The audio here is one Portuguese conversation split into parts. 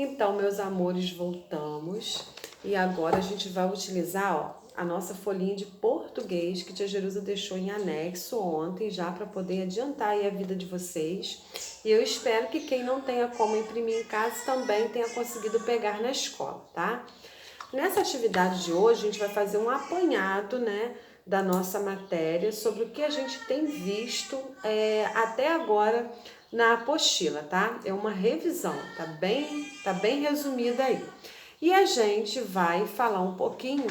Então, meus amores, voltamos e agora a gente vai utilizar, a nossa folhinha de português que tia Jerusa deixou em anexo ontem já para poder adiantar aí a vida de vocês. E eu espero que quem não tenha como imprimir em casa também tenha conseguido pegar na escola, tá? Nessa atividade de hoje, a gente vai fazer um apanhado, né, da nossa matéria sobre o que a gente tem visto até agora na apostila, tá? É uma revisão, tá bem resumida aí. E a gente vai falar um pouquinho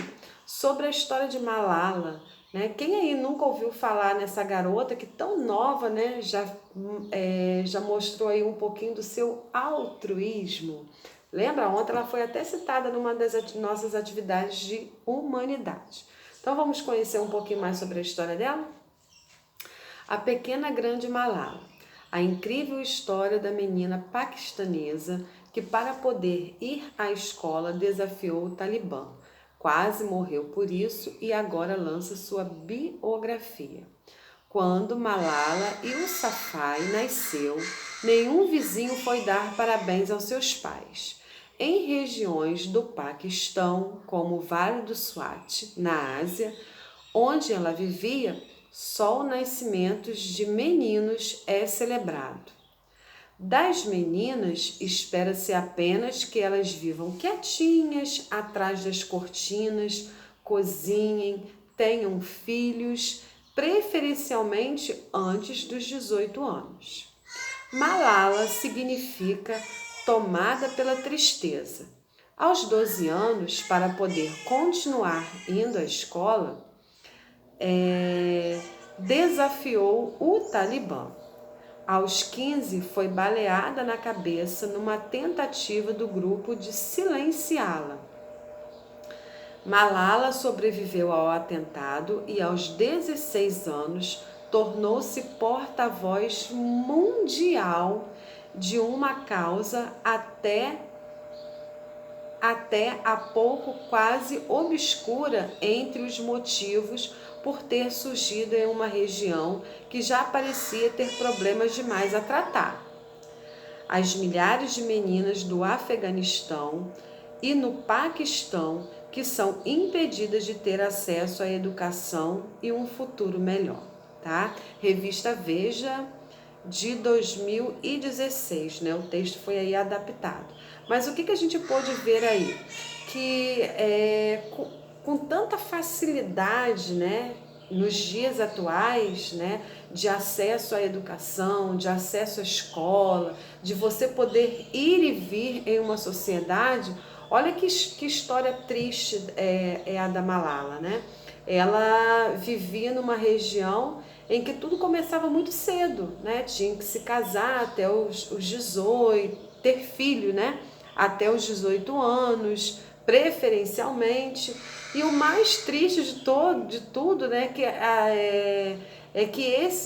sobre a história de Malala, né? Quem aí nunca ouviu falar nessa garota que tão nova, né, já mostrou aí um pouquinho do seu altruísmo. Lembra? Ontem ela foi até citada numa das nossas atividades de humanidade. Então vamos conhecer um pouquinho mais sobre a história dela? A Pequena Grande Malala. A incrível história da menina paquistanesa que, para poder ir à escola, desafiou o Talibã. Quase morreu por isso e agora lança sua biografia. Quando Malala Yousafzai nasceu, nenhum vizinho foi dar parabéns aos seus pais. Em regiões do Paquistão, como o Vale do Swat, na Ásia, onde ela vivia, só o nascimento de meninos é celebrado. Das meninas, espera-se apenas que elas vivam quietinhas atrás das cortinas, cozinhem, tenham filhos, preferencialmente antes dos 18 anos. Malala significa tomada pela tristeza. Aos 12 anos, para poder continuar indo à escola, desafiou o Talibã. Aos 15, foi baleada na cabeça numa tentativa do grupo de silenciá-la. Malala sobreviveu ao atentado e aos 16 anos tornou-se porta-voz mundial de uma causa até há pouco quase obscura entre os motivos por ter surgido em uma região que já parecia ter problemas demais a tratar. As milhares de meninas do Afeganistão e no Paquistão que são impedidas de ter acesso à educação e um futuro melhor, tá? Revista Veja de 2016, né? O texto foi aí adaptado. Mas o que a gente pôde ver aí? Que com tanta facilidade, né, nos dias atuais, né, de acesso à educação, de acesso à escola, de você poder ir e vir em uma sociedade, olha que história triste é a da Malala, né? Ela vivia numa região em que tudo começava muito cedo, né? Tinha que se casar até os 18, ter filho, né? Até os 18 anos, preferencialmente. E o mais triste de tudo, né? Que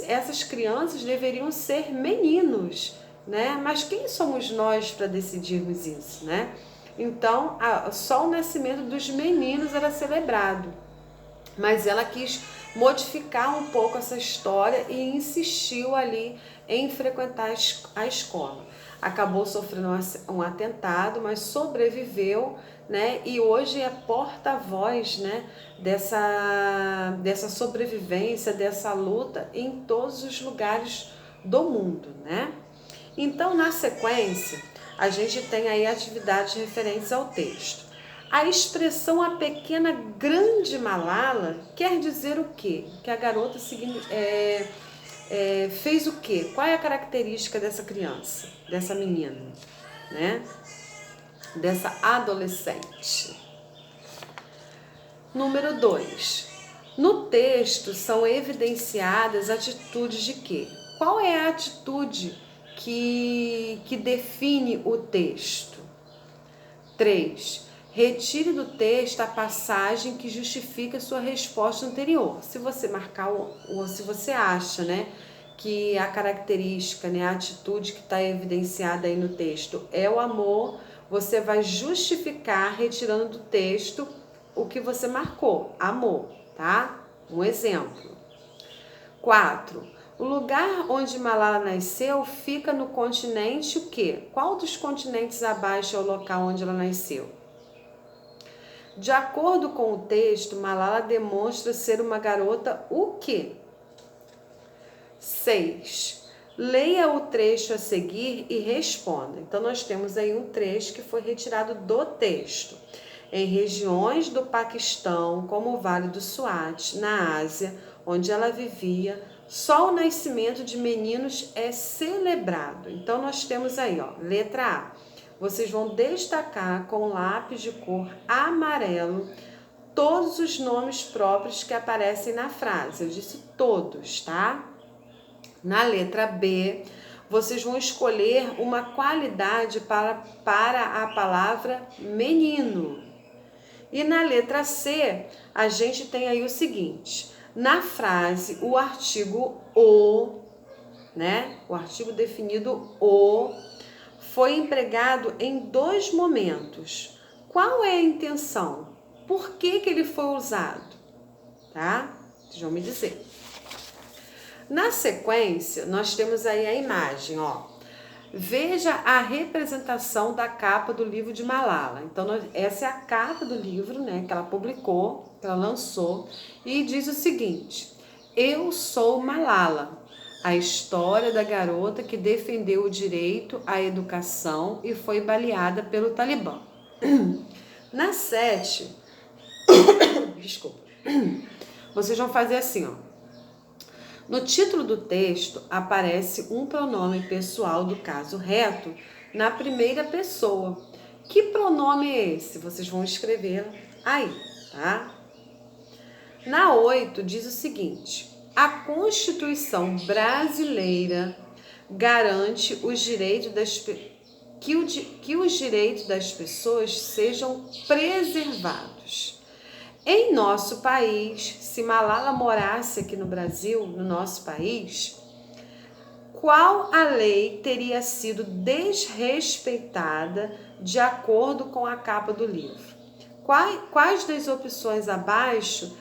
essas crianças deveriam ser meninos, né? Mas quem somos nós para decidirmos isso, né? Então, só o nascimento dos meninos era celebrado. Mas ela quis modificar um pouco essa história e insistiu ali em frequentar a escola. Acabou sofrendo um atentado, mas sobreviveu, né? E hoje é porta-voz, né, dessa sobrevivência, dessa luta em todos os lugares do mundo, né? Então, na sequência, a gente tem aí atividades referentes ao texto. A expressão a pequena grande Malala quer dizer o quê? Que a garota fez o quê? Qual é a característica dessa criança, dessa menina, né? Dessa adolescente. Número 2. No texto são evidenciadas atitudes de quê? Qual é a atitude que define o texto? 3. Retire do texto a passagem que justifica sua resposta anterior. Se você marcar ou se você acha, né, que a característica, né, a atitude que está evidenciada aí no texto é o amor, você vai justificar retirando do texto o que você marcou, amor, tá? Um exemplo. 4. O lugar onde Malala nasceu fica no continente o quê? Qual dos continentes abaixo é o local onde ela nasceu? De acordo com o texto, Malala demonstra ser uma garota o quê? 6. Leia o trecho a seguir e responda. Então, nós temos aí um trecho que foi retirado do texto. Em regiões do Paquistão, como o Vale do Swat, na Ásia, onde ela vivia, só o nascimento de meninos é celebrado. Então, nós temos aí, ó, letra A. Vocês vão destacar com lápis de cor amarelo todos os nomes próprios que aparecem na frase. Eu disse todos, tá? Na letra B, vocês vão escolher uma qualidade para a palavra menino. E na letra C, a gente tem aí o seguinte: na frase, o artigo o, né? O artigo definido o foi empregado em 2 momentos. Qual é a intenção? Por que ele foi usado? Tá? Vocês vão me dizer. Na sequência, nós temos aí a imagem, ó. Veja a representação da capa do livro de Malala. Então, essa é a capa do livro, né, que ela publicou, que ela lançou, e diz o seguinte: Eu sou Malala, a história da garota que defendeu o direito à educação e foi baleada pelo Talibã. Na 7, desculpa, vocês vão fazer assim, ó. No título do texto aparece um pronome pessoal do caso reto na primeira pessoa. Que pronome é esse? Vocês vão escrever aí, tá? Na 8 diz o seguinte: a Constituição brasileira garante os direitos que os direitos das pessoas sejam preservados. Em nosso país, se Malala morasse aqui no Brasil, no nosso país, qual a lei teria sido desrespeitada de acordo com a capa do livro? Quais das opções abaixo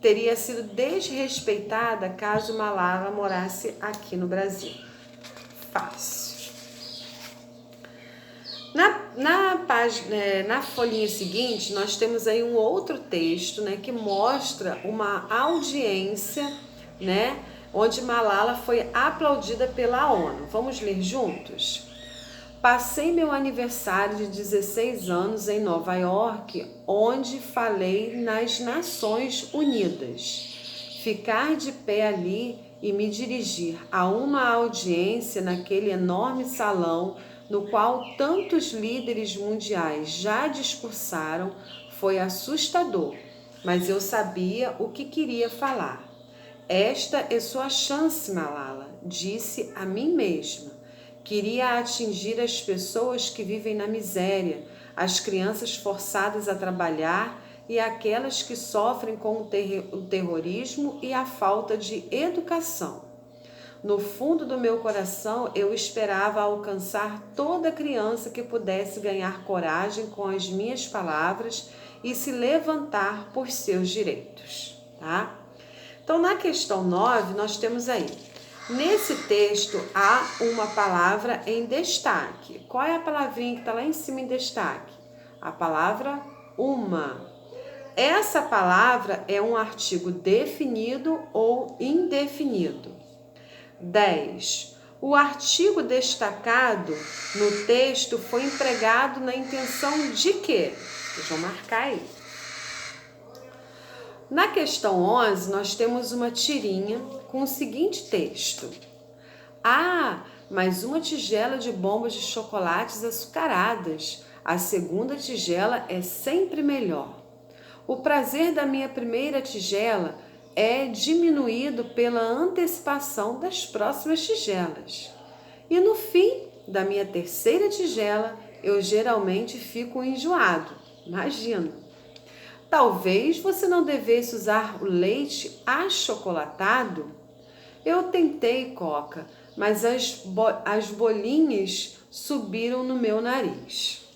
teria sido desrespeitada caso Malala morasse aqui no Brasil? Fácil. Na folhinha seguinte, nós temos aí um outro texto, né, que mostra uma audiência, né, onde Malala foi aplaudida pela ONU. Vamos ler juntos? Passei meu aniversário de 16 anos em Nova York, onde falei nas Nações Unidas. Ficar de pé ali e me dirigir a uma audiência naquele enorme salão no qual tantos líderes mundiais já discursaram, foi assustador, mas eu sabia o que queria falar. Esta é sua chance, Malala, disse a mim mesma. Queria atingir as pessoas que vivem na miséria, as crianças forçadas a trabalhar e aquelas que sofrem com o terrorismo e a falta de educação. No fundo do meu coração, eu esperava alcançar toda criança que pudesse ganhar coragem com as minhas palavras e se levantar por seus direitos, tá? Então, na questão 9, nós temos aí, nesse texto, há uma palavra em destaque. Qual é a palavrinha que está lá em cima em destaque? A palavra uma. Essa palavra é um artigo definido ou indefinido. 10. O artigo destacado no texto foi empregado na intenção de quê? Vocês vão marcar aí. Na questão 11, nós temos uma tirinha com o seguinte texto. Ah, mais uma tigela de bombas de chocolates açucaradas. A segunda tigela é sempre melhor. O prazer da minha primeira tigela é diminuído pela antecipação das próximas tigelas. E no fim da minha terceira tigela, eu geralmente fico enjoado. Imagina. Talvez você não devesse usar o leite achocolatado? Eu tentei, Coca, mas as bolinhas subiram no meu nariz.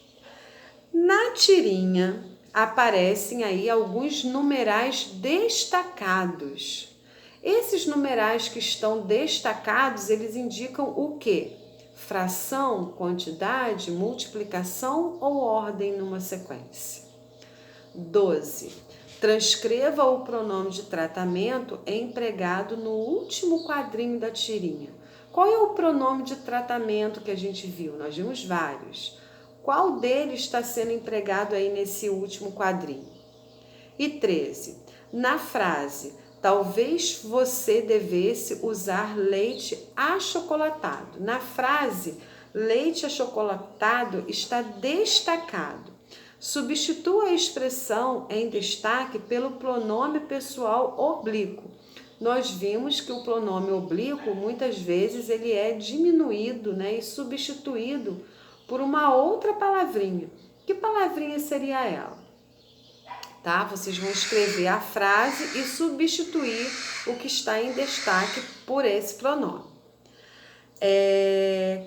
Na tirinha aparecem aí alguns numerais destacados. Esses numerais que estão destacados, eles indicam o quê? Fração, quantidade, multiplicação ou ordem numa sequência. 12. Transcreva o pronome de tratamento empregado no último quadrinho da tirinha. Qual é o pronome de tratamento que a gente viu? Nós vimos vários. Qual deles está sendo empregado aí nesse último quadrinho? E 13. Na frase, talvez você devesse usar leite achocolatado. Na frase, leite achocolatado está destacado. Substitua a expressão em destaque pelo pronome pessoal oblíquo. Nós vimos que o pronome oblíquo, muitas vezes, ele é diminuído, né, e substituído por uma outra palavrinha. Que palavrinha seria ela? Tá? Vocês vão escrever a frase e substituir o que está em destaque por esse pronome.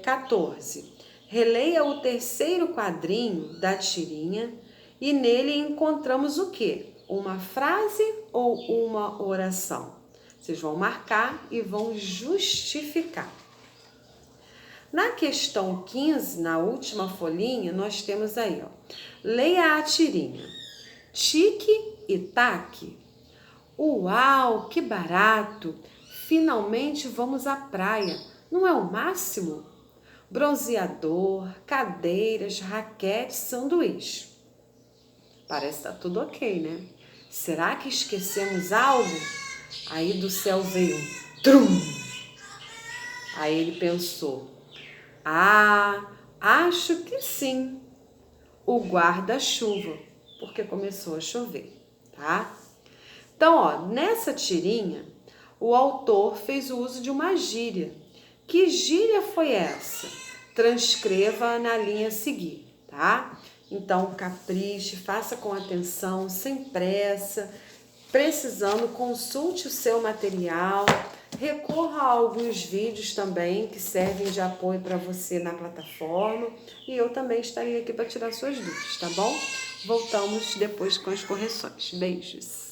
14. Releia o terceiro quadrinho da tirinha e nele encontramos o quê? Uma frase ou uma oração? Vocês vão marcar e vão justificar. Na questão 15, na última folhinha, nós temos aí, ó, leia a tirinha. Tique e taque. Uau, que barato! Finalmente vamos à praia, não é o máximo? Bronzeador, cadeiras, raquete, sanduíche. Parece que tá tudo ok, né? Será que esquecemos algo? Aí do céu veio um trum. Aí ele pensou, acho que sim. O guarda-chuva, porque começou a chover, tá? Então, ó, nessa tirinha, o autor fez o uso de uma gíria. Que gíria foi essa? Transcreva na linha a seguir, tá? Então, capriche, faça com atenção, sem pressa. Precisando, consulte o seu material. Recorra a alguns vídeos também que servem de apoio para você na plataforma. E eu também estarei aqui para tirar suas dúvidas, tá bom? Voltamos depois com as correções. Beijos!